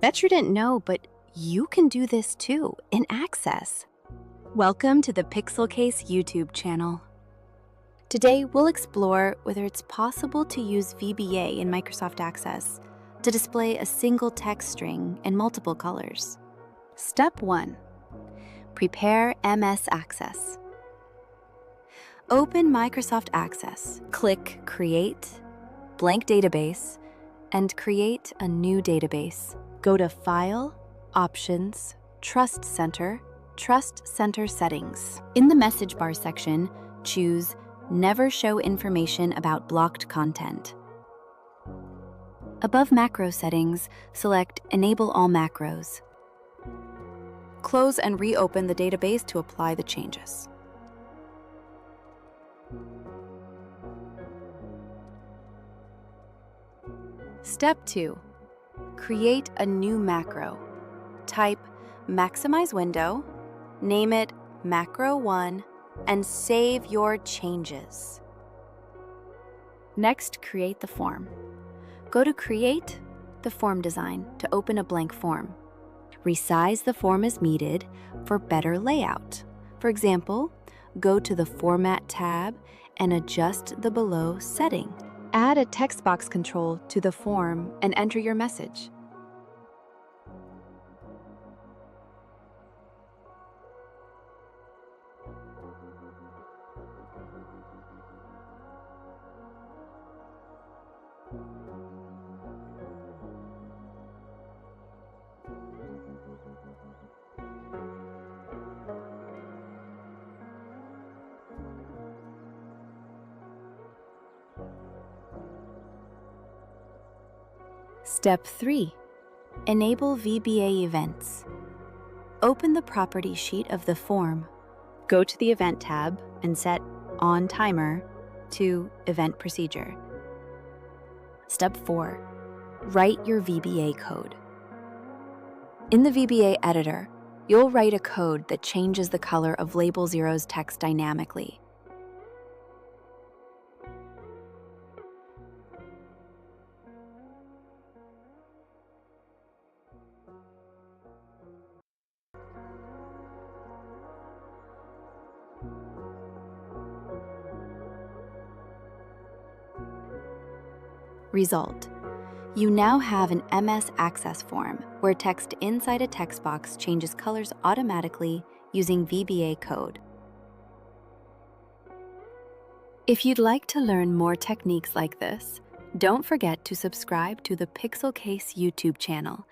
Bet you didn't know, but you can do this too in Access. Welcome to the Pixel Case YouTube channel. Today, we'll explore whether it's possible to use VBA in Microsoft Access to display a single text string in multiple colors. Step 1. Prepare MS Access. Open Microsoft Access. Click Create, Blank Database, and create a new database. Go to File, Options, Trust Center Settings. In the message bar section, choose Never Show Information about Blocked Content. Above Macro Settings, select Enable All Macros. Close and reopen the database to apply the changes. Step 2. Create a new macro. Type Maximize Window, name it Macro 1, and save your changes. Next, create the form. Go to Create the Form Design to open a blank form. Resize the form as needed for better layout. For example, go to the Format tab and adjust the below setting. Add a text box control to the form and enter your message. Step 3. Enable VBA events. Open the property sheet of the form. Go to the Event tab and set On Timer to Event Procedure. Step 4. Write your VBA code. In the VBA editor, you'll write a code that changes the color of Label 0's text dynamically. Result: you now have an MS Access form where text inside a text box changes colors automatically using VBA code. If you'd like to learn more techniques like this, don't forget to subscribe to the Pixel Case YouTube channel